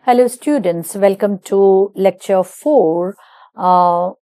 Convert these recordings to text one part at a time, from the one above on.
Hello students, welcome to lecture 4 of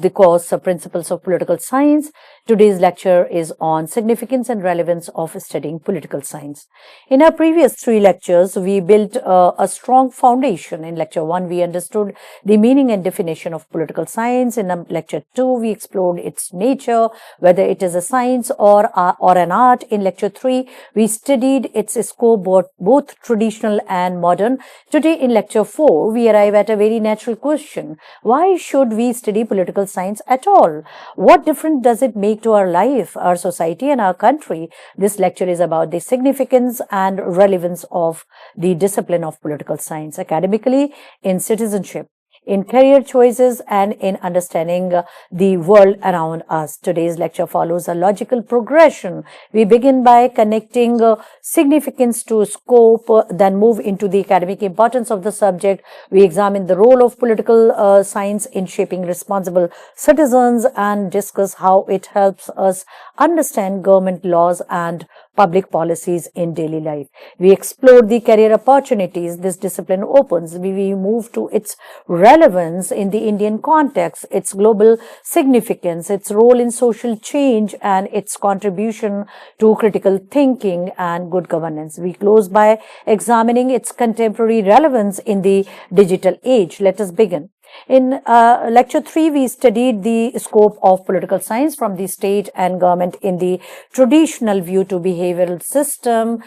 the course Principles of Political Science. Today's lecture is on significance and relevance of studying political science. In our previous 3 lectures, we built a strong foundation. In lecture 1, we understood the meaning and definition of political science. In lecture 2, we explored its nature, whether it is a science or an art. In lecture 3, we studied its scope, both traditional and modern. Today in lecture 4, we arrive at a very natural question. Why should we study political science at all? What difference does it make to our life, our society and our country? This lecture is about the significance and relevance of the discipline of political science academically, in citizenship, in career choices, and in understanding the world around us. Today's lecture follows a logical progression. We begin by connecting significance to scope, then move into the academic importance of the subject. We examine the role of political science in shaping responsible citizens and discuss how it helps us understand government laws and public policies in daily life. We explore the career opportunities this discipline opens. We move to its relevance in the Indian context, its global significance, its role in social change, and its contribution to critical thinking and good governance. We close by examining its contemporary relevance in the digital age. Let us begin. In lecture 3, we studied the scope of political science from the state and government in the traditional view to behavior system,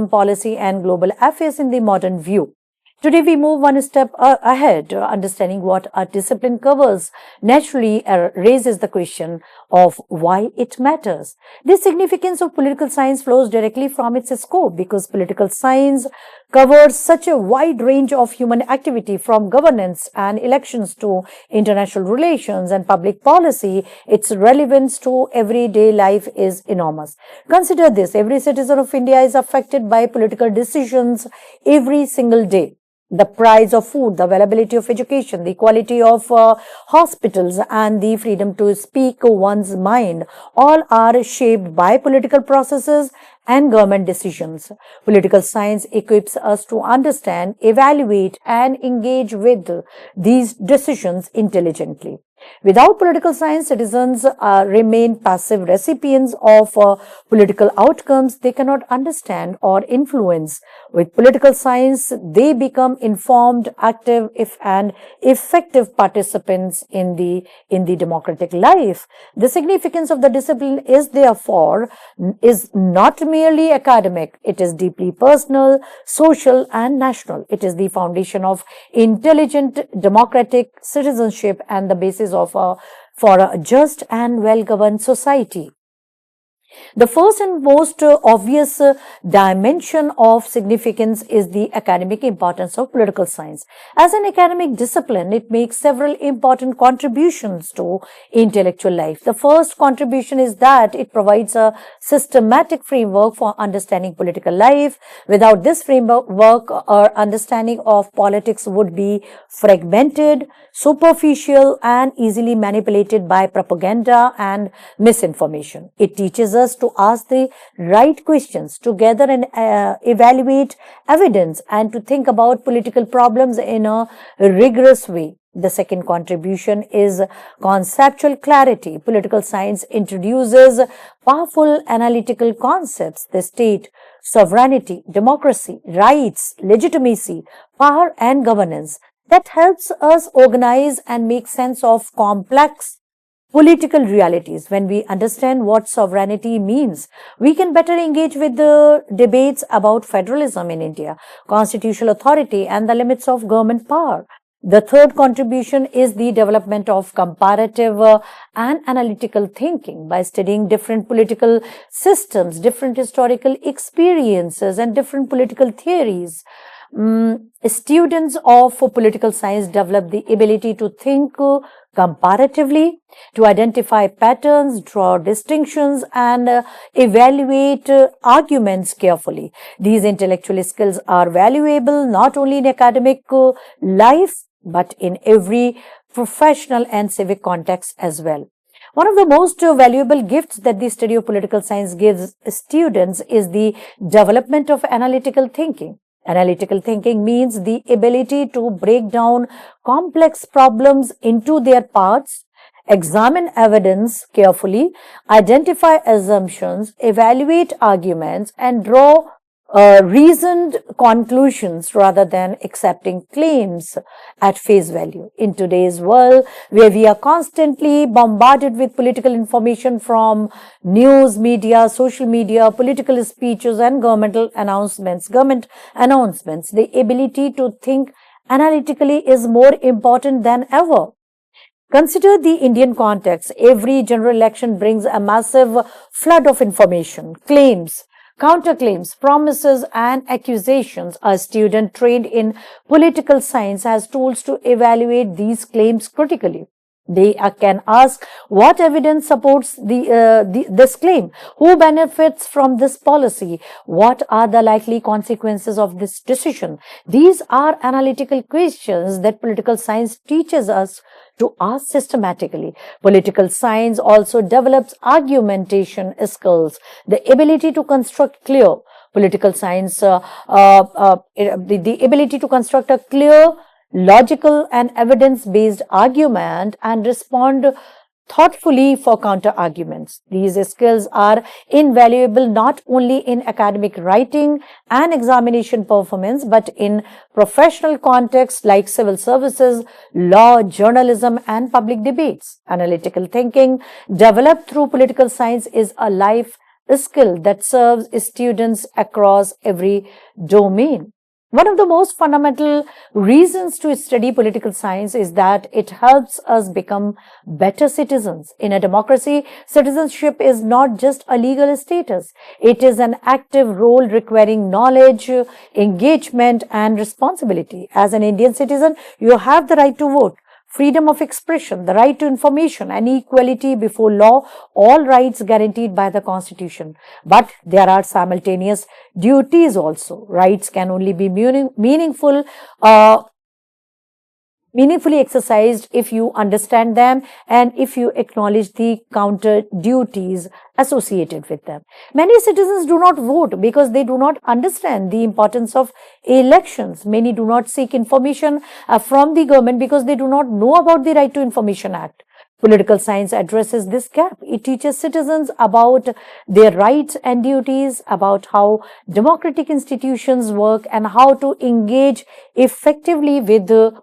policy, and global affairs in the modern view. Today, we move one step ahead. Understanding what our discipline covers naturally raises the question of why it matters. The significance of political science flows directly from its scope, because political science covers such a wide range of human activity, from governance and elections to international relations and public policy. Its relevance to everyday life is enormous. Consider this: every citizen of India is affected by political decisions every single day. The price of food, the availability of education, the quality of hospitals, and the freedom to speak one's mind, all are shaped by political processes and government decisions. Political science equips us to understand, evaluate, and engage with these decisions intelligently. Without political science, citizens remain passive recipients of political outcomes they cannot understand or influence. With political science, they become informed, active, and effective participants in the democratic life. The significance of the discipline is therefore not merely academic. It is deeply personal, social, and national. It is the foundation of intelligent democratic citizenship and the basis for a just and well-governed society. The first and most obvious dimension of significance is the academic importance of political science. As an academic discipline, it makes several important contributions to intellectual life. The first contribution is that it provides a systematic framework for understanding political life. Without this framework, our understanding of politics would be fragmented, superficial, and easily manipulated by propaganda and misinformation. It teaches us to ask the right questions, to gather and evaluate evidence, and to think about political problems in a rigorous way. The second contribution is conceptual clarity. Political science introduces powerful analytical concepts: the state, sovereignty, democracy, rights, legitimacy, power, and governance, that helps us organize and make sense of complex political realities. When we understand what sovereignty means, we can better engage with the debates about federalism in India, constitutional authority, and the limits of government power. The third contribution is the development of comparative and analytical thinking. By studying different political systems, different historical experiences, and different political theories, students of political science develop the ability to think comparatively, to identify patterns, draw distinctions, and evaluate arguments carefully. These intellectual skills are valuable not only in academic life, but in every professional and civic context as well. One of the most valuable gifts that the study of political science gives students is the development of analytical thinking. Analytical thinking means the ability to break down complex problems into their parts, examine evidence carefully, identify assumptions, evaluate arguments, and draw reasoned conclusions rather than accepting claims at face value. In today's world, where we are constantly bombarded with political information from news, media, social media, political speeches, and government announcements, the ability to think analytically is more important than ever. Consider the Indian context. Every general election brings a massive flood of information, claims, counterclaims, promises, and accusations. A student trained in political science has tools to evaluate these claims critically. They can ask what evidence supports this claim, who benefits from this policy, what are the likely consequences of this decision. These are analytical questions that political science teaches us to ask systematically. Political science also develops argumentation skills, the ability to construct clear political science, the ability to construct a clear, logical, and evidence based argument and respond thoughtfully for counter arguments. These skills are invaluable not only in academic writing and examination performance, but in professional contexts like civil services, law, journalism, and public debates. Analytical thinking developed through political science is a life skill that serves students across every domain. One of the most fundamental reasons to study political science is that it helps us become better citizens. In a democracy, citizenship is not just a legal status. It is an active role requiring knowledge, engagement, and responsibility. As an Indian citizen, you have the right to vote, freedom of expression, the right to information, and equality before law, all rights guaranteed by the Constitution. But there are simultaneous duties also. Rights can only be meaningfully exercised if you understand them and if you acknowledge the counter duties associated with them. Many citizens do not vote because they do not understand the importance of elections. Many do not seek information from the government because they do not know about the Right to Information Act. Political science addresses this gap. It teaches citizens about their rights and duties, about how democratic institutions work, and how to engage effectively with the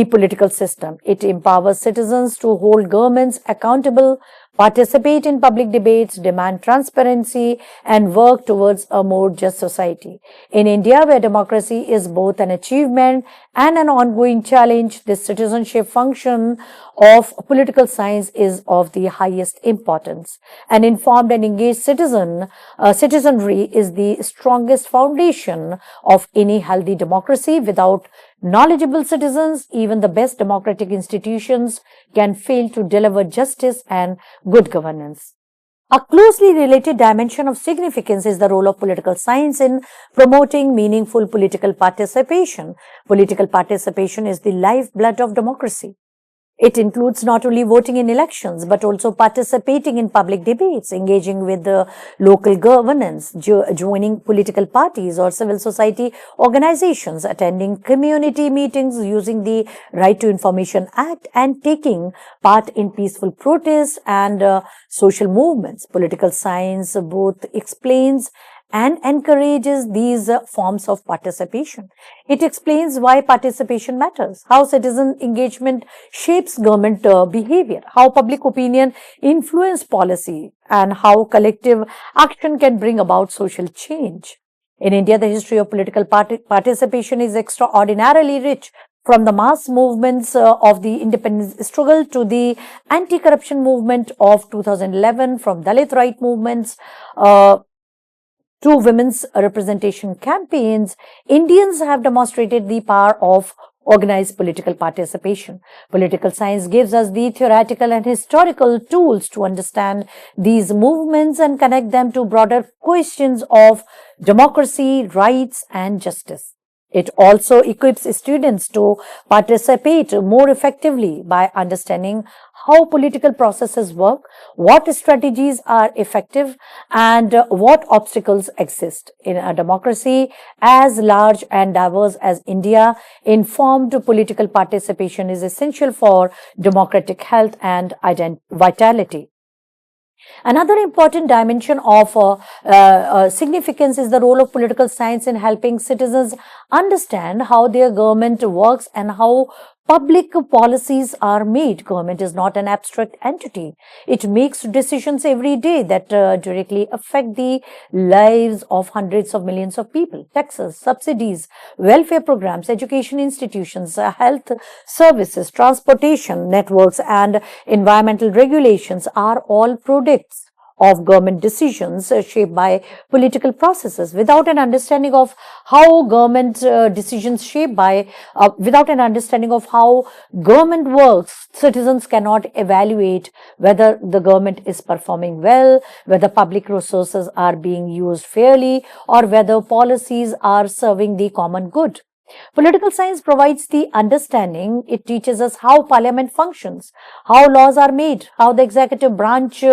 political system. It empowers citizens to hold governments accountable, participate in public debates, demand transparency, and work towards a more just society. In India, where democracy is both an achievement and an ongoing challenge, the citizenship function of political science is of the highest importance. An informed and engaged citizenry is the strongest foundation of any healthy democracy. Without knowledgeable citizens, even the best democratic institutions can fail to deliver justice and good governance. A closely related dimension of significance is the role of political science in promoting meaningful political participation. Political participation is the lifeblood of democracy. It includes not only voting in elections, but also participating in public debates, engaging with the local governance, joining political parties or civil society organizations, attending community meetings, using the Right to Information Act, and taking part in peaceful protests and social movements. Political science both explains and encourages these forms of participation. It explains why participation matters, how citizen engagement shapes government behavior, how public opinion influences policy, and how collective action can bring about social change. In India, the history of political participation is extraordinarily rich. From the mass movements of the independence struggle to the anti-corruption movement of 2011, from Dalit right movements to women's representation campaigns, Indians have demonstrated the power of organized political participation. Political science gives us the theoretical and historical tools to understand these movements and connect them to broader questions of democracy, rights, and justice. It also equips students to participate more effectively by understanding how political processes work, what strategies are effective, and what obstacles exist. In a democracy as large and diverse as India, informed political participation is essential for democratic health and vitality. Another important dimension of significance is the role of political science in helping citizens understand how their government works and how public policies are made. Government is not an abstract entity. It makes decisions every day that directly affect the lives of hundreds of millions of people. Taxes, subsidies, welfare programs, education institutions, health services, transportation networks, and environmental regulations are all products of government decisions shaped by political processes. Without an understanding of how government decisions shaped by, without an understanding of how government works, citizens cannot evaluate whether the government is performing well, whether public resources are being used fairly, or whether policies are serving the common good. Political science provides the understanding. It teaches us how parliament functions, how laws are made, how the executive branch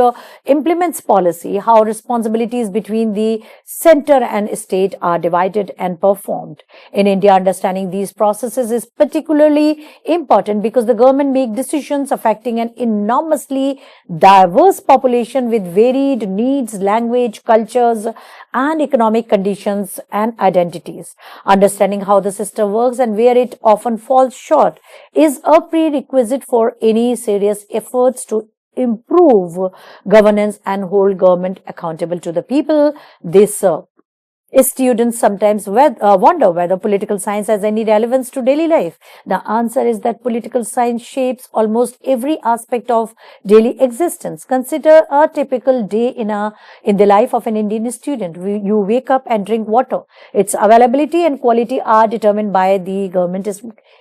implements policy, how responsibilities between the center and state are divided and performed. In India, understanding these processes is particularly important because the government makes decisions affecting an enormously diverse population with varied needs, language, cultures, and economic conditions and identities. Understanding how the system works and where it often falls short is a prerequisite for any serious efforts to improve governance and hold government accountable to the people they serve. Students sometimes wonder whether political science has any relevance to daily life. The answer is that political science shapes almost every aspect of daily existence. Consider a typical day in the life of an Indian student. You wake up and drink water. Its availability and quality are determined by the government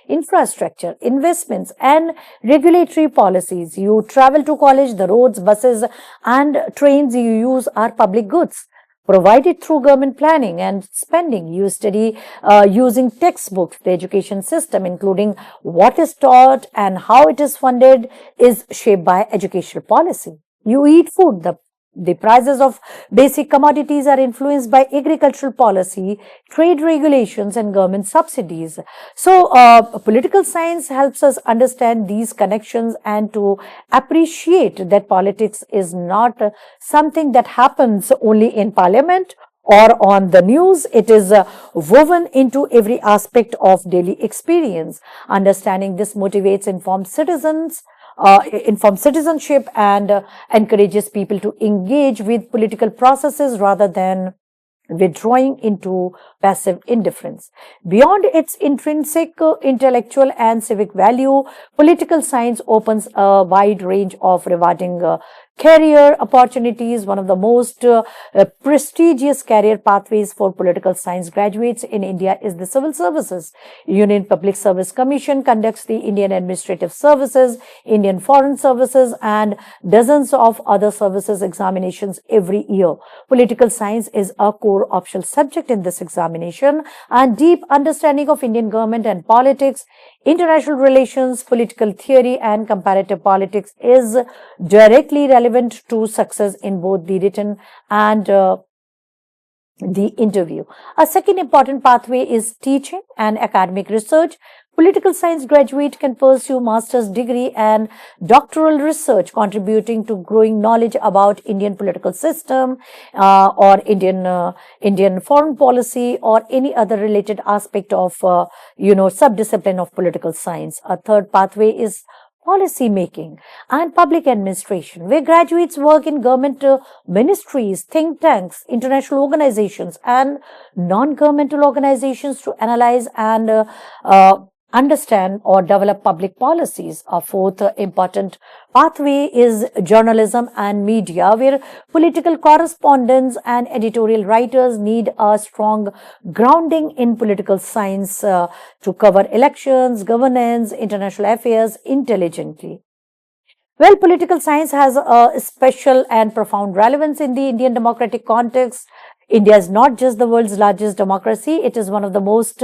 infrastructure, investments, and regulatory policies. You travel to college, the roads, buses, and trains you use are public goods provided through government planning and spending. You study using textbooks. The education system, including what is taught and how it is funded, is shaped by educational policy. You eat food. The prices of basic commodities are influenced by agricultural policy, trade regulations, and government subsidies. So, political science helps us understand these connections and to appreciate that politics is not something that happens only in parliament or on the news. It is woven into every aspect of daily experience. Understanding this motivates informed citizenship and encourages people to engage with political processes rather than withdrawing into passive indifference. Beyond its intrinsic intellectual and civic value, political science opens a wide range of rewarding career opportunities. One of the most prestigious career pathways for political science graduates in India is the civil services. Union Public Service Commission conducts the Indian Administrative Services, Indian Foreign Services, and dozens of other services examinations every year. Political science is a core optional subject in this examination, and deep understanding of Indian government and politics, international relations, political theory, and comparative politics is directly relevant to success in both the written and the interview. A second important pathway is teaching and academic research. Political science graduate can pursue master's degree and doctoral research, contributing to growing knowledge about Indian political system or Indian foreign policy or any other related aspect of subdiscipline of political science. A third pathway is policy making and public administration, where graduates work in government ministries, think tanks, international organizations, and non-governmental organizations to analyze and understand or develop public policies. A fourth important pathway is journalism and media, where political correspondents and editorial writers need a strong grounding in political science to cover elections, governance, international affairs intelligently. Well, political science has a special and profound relevance in the Indian democratic context. India is not just the world's largest democracy, it is one of the most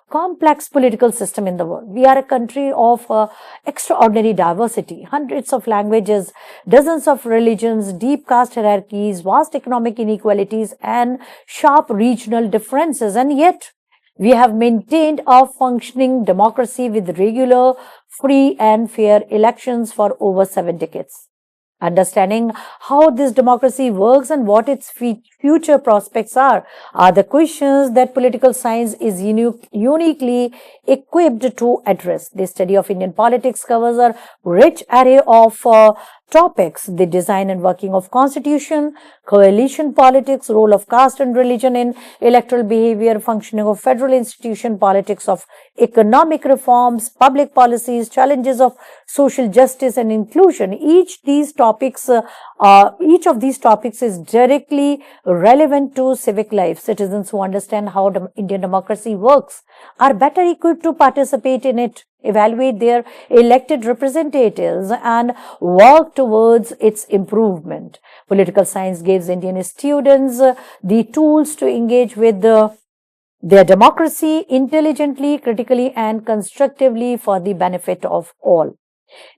complex political system in the world. We are a country of extraordinary diversity, hundreds of languages, dozens of religions, deep caste hierarchies, vast economic inequalities, and sharp regional differences. And yet, we have maintained a functioning democracy with regular, free, and fair elections for over 7 decades. Understanding how this democracy works and what its future prospects are the questions that political science is uniquely equipped to address. The study of Indian politics covers a rich array of topics: the design and working of constitution, coalition politics, role of caste and religion in electoral behavior, functioning of federal institution, politics of economic reforms, public policies, challenges of social justice and inclusion. Each of these topics is directly relevant to civic life. Citizens who understand how Indian democracy works are better equipped to participate in it, evaluate their elected representatives, and work towards its improvement. Political science gives Indian students the tools to engage with their democracy intelligently, critically, and constructively for the benefit of all.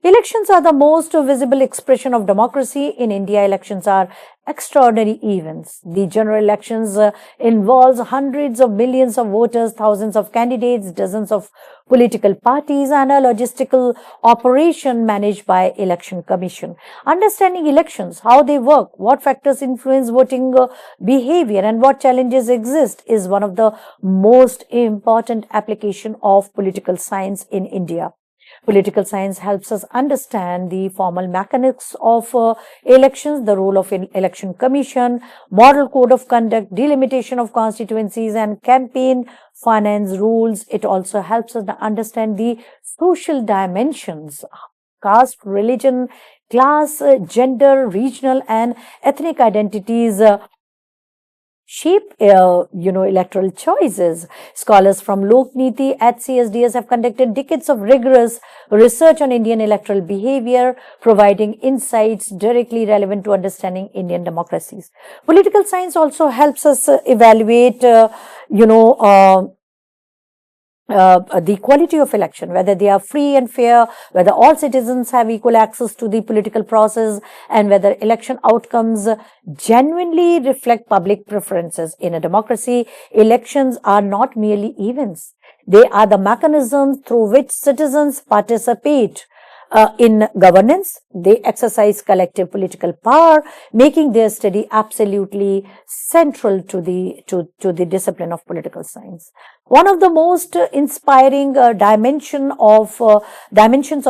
Elections are the most visible expression of democracy in India. Elections are extraordinary events. The general elections involves hundreds of millions of voters, thousands of candidates, dozens of political parties, and a logistical operation managed by Election Commission. Understanding elections, how they work, what factors influence voting behavior, and what challenges exist is one of the most important application of political science in India. Political science helps us understand the formal mechanics of elections, the role of an election commission, model code of conduct, delimitation of constituencies, and campaign finance rules. It also helps us to understand the social dimensions: caste, religion, class, gender, regional, and ethnic identities. Shape electoral choices. Scholars from Lokniti at CSDS have conducted decades of rigorous research on Indian electoral behavior, providing insights directly relevant to understanding Indian democracies. Political science also helps us evaluate the quality of election, whether they are free and fair, whether all citizens have equal access to the political process, and whether election outcomes genuinely reflect public preferences. In a democracy, elections are not merely events. They are the mechanisms through which citizens participate in governance. They exercise collective political power, making their study absolutely central to the discipline of political science. One of the most inspiring dimensions of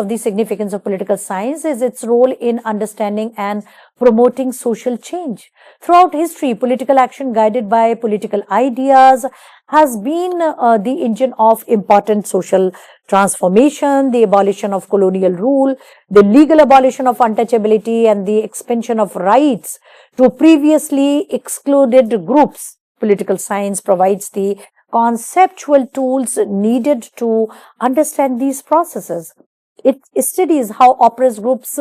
the significance of political science is its role in understanding and promoting social change. Throughout history, political action guided by political ideas has been the engine of important social transformation. The abolition of colonial rule, the legal abolition of untouchability, and the expansion of rights to previously excluded groups. Political science provides the conceptual tools needed to understand these processes. It studies how oppressed groups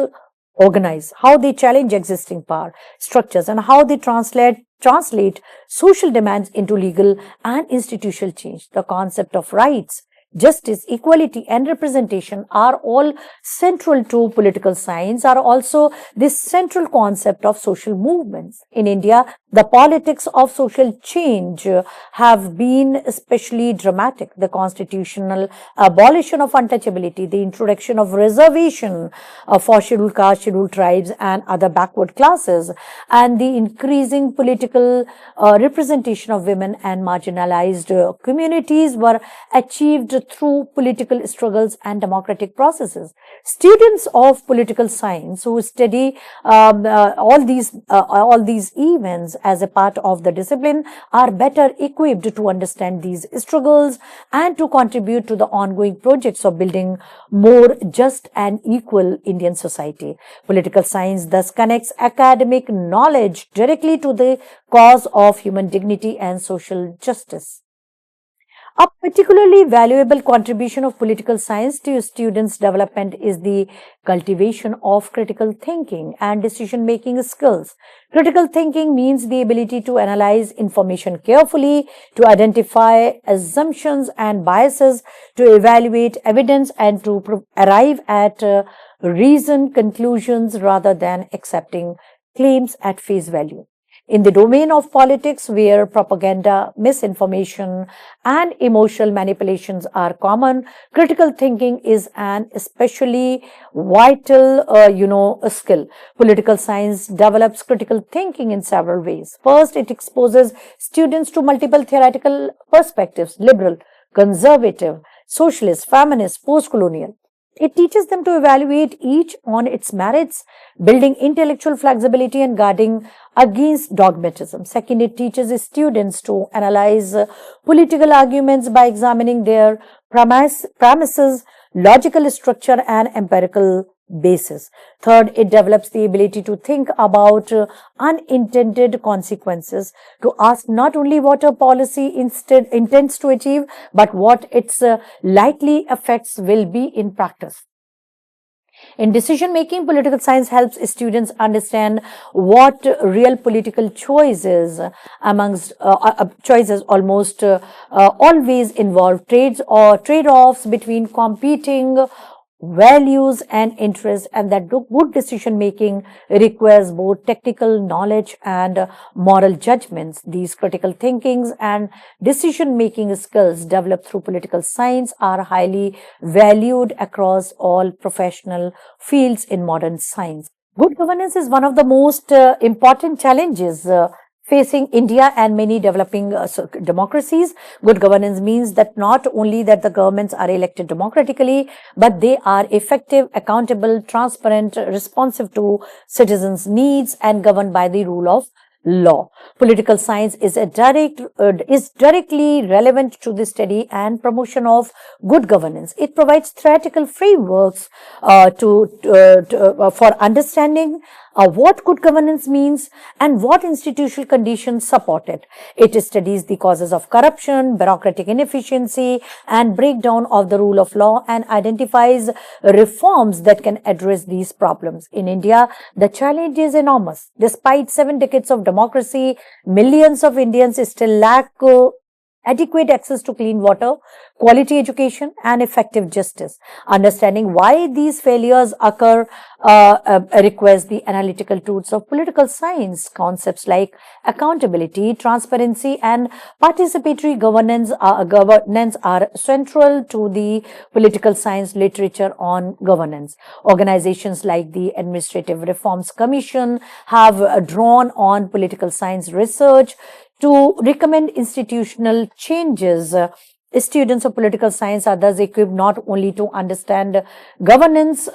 organize, how they challenge existing power structures, and how they translate social demands into legal and institutional change. The concept of rights, justice, equality, and representation are all central to political science, are also this central concept of social movements. In India, the politics of social change have been especially dramatic. The constitutional abolition of untouchability, the introduction of reservation for scheduled caste, scheduled tribes, and other backward classes, and the increasing political representation of women and marginalized communities were achieved through political struggles and democratic processes. Students of political science who study all these events as a part of the discipline are better equipped to understand these struggles and to contribute to the ongoing projects of building more just and equal Indian society. Political science thus connects academic knowledge directly to the cause of human dignity and social justice. A particularly valuable contribution of political science to students' development is the cultivation of critical thinking and decision making skills. Critical thinking means the ability to analyze information carefully, to identify assumptions and biases, to evaluate evidence, and to arrive at reasoned conclusions rather than accepting claims at face value. In the domain of politics, where propaganda, misinformation, and emotional manipulations are common, critical thinking is an especially vital, skill. Political science develops critical thinking in several ways. First, it exposes students to multiple theoretical perspectives: liberal, conservative, socialist, feminist, post-colonial. It teaches them to evaluate each on its merits, building intellectual flexibility and guarding against dogmatism. Second, it teaches students to analyze political arguments by examining their premises, logical structure, and empirical basis. Third, it develops the ability to think about unintended consequences, to ask not only what a policy instead intends to achieve, but what its likely effects will be in practice. In decision making, political science helps students understand what real political choices choices almost always involve trades or trade-offs between competing values and interests, and that good decision making requires both technical knowledge and moral judgments. These critical thinkings and decision making skills developed through political science are highly valued across all professional fields in modern science. Good governance is one of the most important challenges facing India and many developing democracies. Good governance means that not only that the governments are elected democratically, but they are effective, accountable, transparent, responsive to citizens' needs, and governed by the rule of law. Political science is directly relevant to the study and promotion of good governance. It provides theoretical frameworks for understanding what good governance means and what institutional conditions support it. It studies the causes of corruption, bureaucratic inefficiency, and breakdown of the rule of law, and identifies reforms that can address these problems. In India, the challenge is enormous. Despite 7 decades of democracy, millions of Indians still lack adequate access to clean water, quality education, and effective justice. Understanding why these failures occur requires the analytical tools of political science. Concepts like accountability, transparency, and participatory governance are central to the political science literature on governance. Organizations like the Administrative Reforms Commission have drawn on political science research to recommend institutional changes. Students of political science are thus equipped not only to understand governance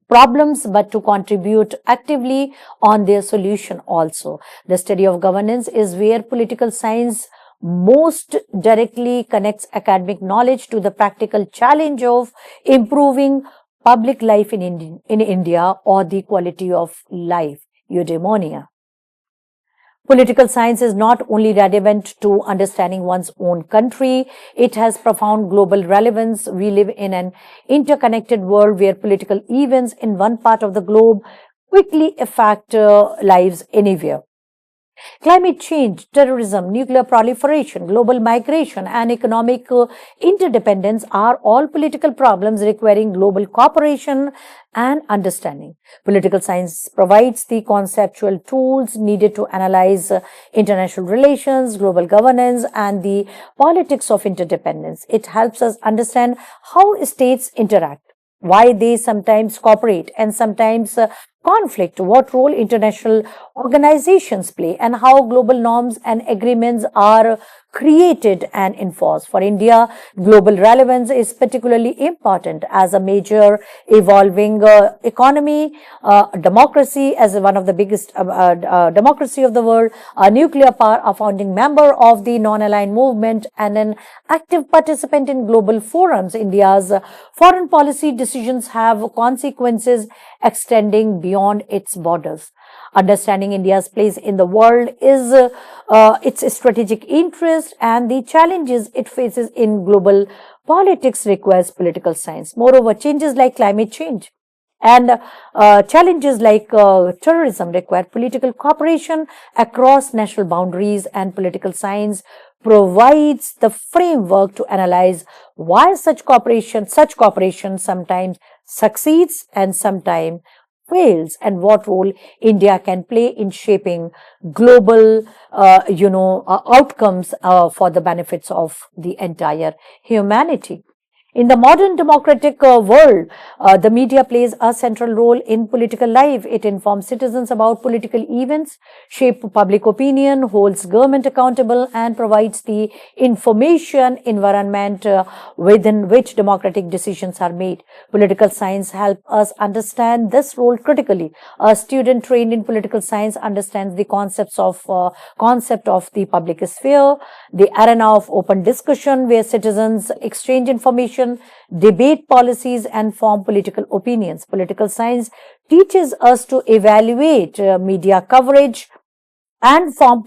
problems, but to contribute actively on their solution also. The study of governance is where political science most directly connects academic knowledge to the practical challenge of improving public life in India, or the quality of life, eudaimonia. Political science is not only relevant to understanding one's own country, it has profound global relevance. We live in an interconnected world where political events in one part of the globe quickly affect lives anywhere. Climate change, terrorism, nuclear proliferation, global migration, and economic interdependence are all political problems requiring global cooperation and understanding. Political science provides the conceptual tools needed to analyze international relations, global governance, and the politics of interdependence. It helps us understand how states interact, why they sometimes cooperate and sometimes conflict, what role international organizations play, and how global norms and agreements are created and enforced. For India, global relevance is particularly important as a major evolving economy, democracy as one of the biggest democracy of the world, a nuclear power, a founding member of the non-aligned movement, and an active participant in global forums. India's foreign policy decisions have consequences extending beyond its borders. Understanding India's place in the world is its strategic interest and the challenges it faces in global politics requires political science. Moreover, changes like climate change and challenges like terrorism require political cooperation across national boundaries, and political science provides the framework to analyze why such cooperation sometimes succeeds and sometimes fails, and what role India can play in shaping global, outcomes for the benefits of the entire humanity. In the modern democratic world, the media plays a central role in political life. It informs citizens about political events, shapes public opinion, holds government accountable, and provides the information environment within which democratic decisions are made. Political science helps us understand this role critically. A student trained in political science understands the concept of the public sphere, the arena of open discussion where citizens exchange information, debate policies, and form political opinions. Political science teaches us to evaluate media coverage and form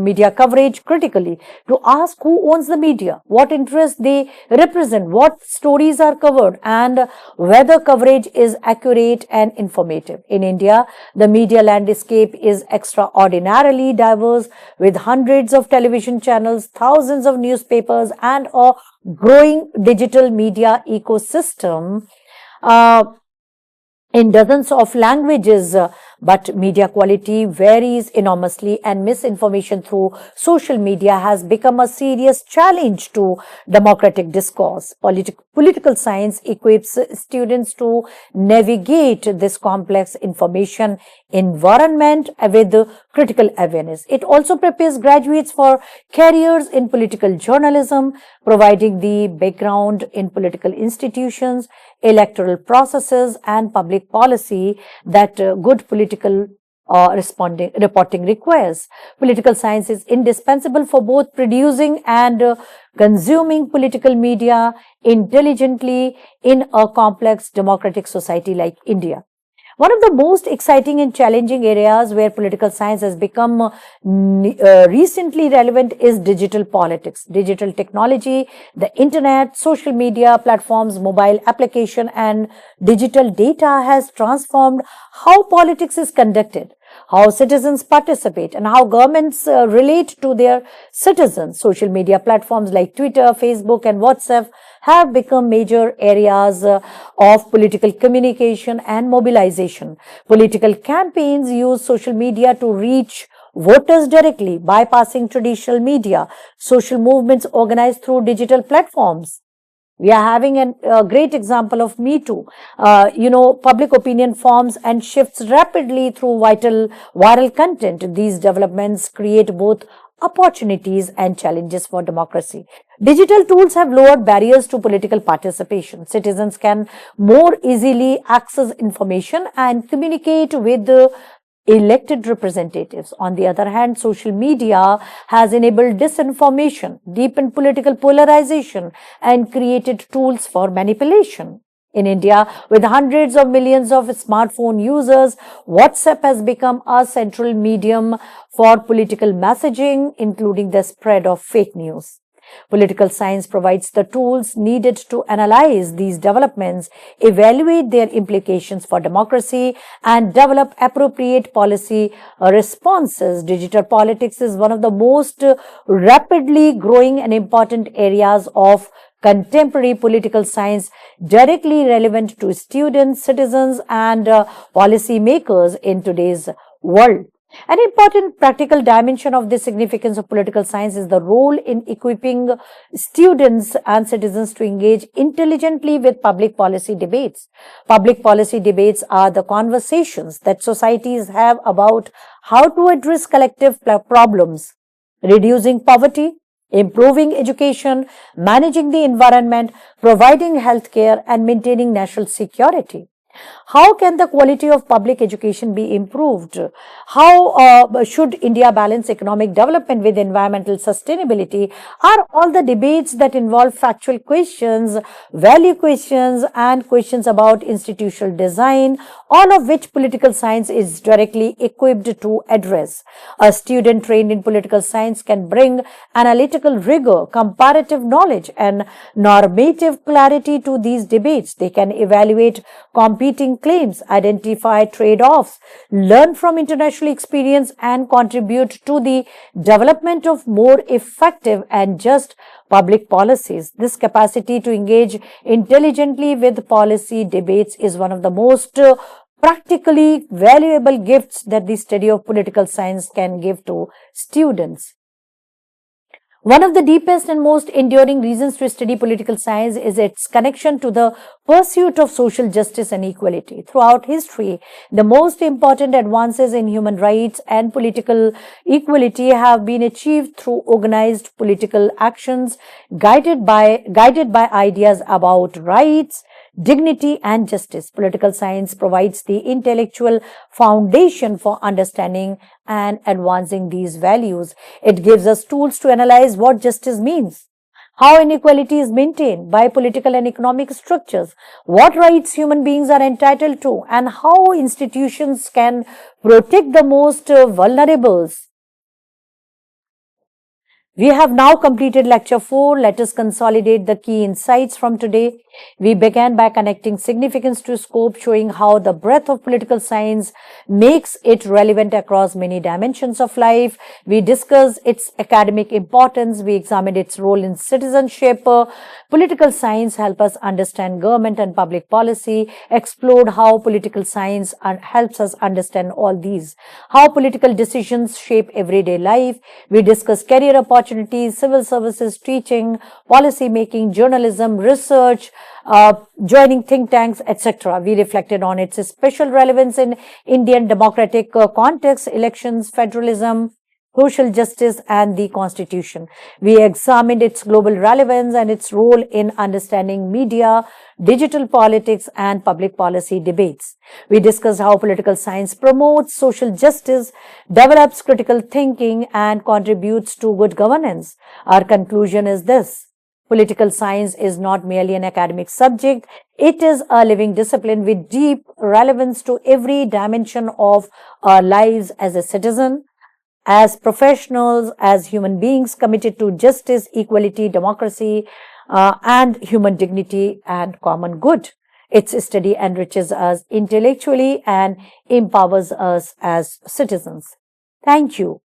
media coverage critically, to ask who owns the media, what interests they represent, what stories are covered, and whether coverage is accurate and informative. In India, the media landscape is extraordinarily diverse, with hundreds of television channels, thousands of newspapers, and a growing digital media ecosystem uh, in dozens of languages, but media quality varies enormously, and misinformation through social media has become a serious challenge to democratic discourse. Political science equips students to navigate this complex information environment with critical awareness. It also prepares graduates for careers in political journalism, providing the background in political institutions, electoral processes, and public policy that good political reporting requires. Political science is indispensable for both producing and consuming political media intelligently in a complex democratic society like India. One of the most exciting and challenging areas where political science has become recently relevant is digital politics. Digital technology, the internet, social media platforms, mobile application, and digital data has transformed how politics is conducted, how citizens participate, and how governments relate to their citizens. Social media platforms like Twitter, Facebook, and WhatsApp have become major areas of political communication and mobilization. Political campaigns use social media to reach voters directly, bypassing traditional media. Social movements organized through digital platforms. We are having a great example of Me Too. Public opinion forms and shifts rapidly through viral content. These developments create both opportunities and challenges for democracy. Digital tools have lowered barriers to political participation. Citizens can more easily access information and communicate with the elected representatives. On the other hand, social media has enabled disinformation, deepened political polarization, and created tools for manipulation. In India, with hundreds of millions of smartphone users, WhatsApp has become a central medium for political messaging, including the spread of fake news. Political science provides the tools needed to analyze these developments, evaluate their implications for democracy, and develop appropriate policy responses. Digital politics is one of the most rapidly growing and important areas of contemporary political science, directly relevant to students, citizens, and policy makers in today's world. An important practical dimension of the significance of political science is the role in equipping students and citizens to engage intelligently with public policy debates. Public policy debates are the conversations that societies have about how to address collective problems, reducing poverty, improving education, managing the environment, providing health care, and maintaining national security. How can the quality of public education be improved? How should India balance economic development with environmental sustainability? Are all the debates that involve factual questions, value questions, and questions about institutional design, all of which political science is directly equipped to address. A student trained in political science can bring analytical rigor, comparative knowledge, and normative clarity to these debates. They can evaluate competing claims, identify trade offs, learn from international experience, and contribute to the development of more effective and just public policies. This capacity to engage intelligently with policy debates is one of the most practically valuable gifts that the study of political science can give to students. One of the deepest and most enduring reasons to study political science is its connection to the pursuit of social justice and equality. Throughout history, the most important advances in human rights and political equality have been achieved through organized political actions guided by ideas about rights, dignity, and justice. Political science provides the intellectual foundation for understanding and advancing these values. It gives us tools to analyze what justice means, how inequality is maintained by political and economic structures, what rights human beings are entitled to, and how institutions can protect the most vulnerables. We have now completed lecture 4. Let us consolidate the key insights from today. We began by connecting significance to scope, showing how the breadth of political science makes it relevant across many dimensions of life. We discussed its academic importance. We examined its role in citizenship. Political science helps us understand government and public policy, explored how political science helps us understand all these, how political decisions shape everyday life. We discussed career opportunities, civil services, teaching, policy making, journalism, research, joining think tanks, etc. We reflected on its special relevance in Indian democratic context, elections, federalism, social justice, and the constitution. We examined its global relevance and its role in understanding media, digital politics, and public policy debates. We discussed how political science promotes social justice, develops critical thinking, and contributes to good governance. Our conclusion is this: political science is not merely an academic subject, it is a living discipline with deep relevance to every dimension of our lives as a citizen, as professionals, as human beings committed to justice, equality, democracy, and human dignity and common good. Its study enriches us intellectually and empowers us as citizens. Thank you.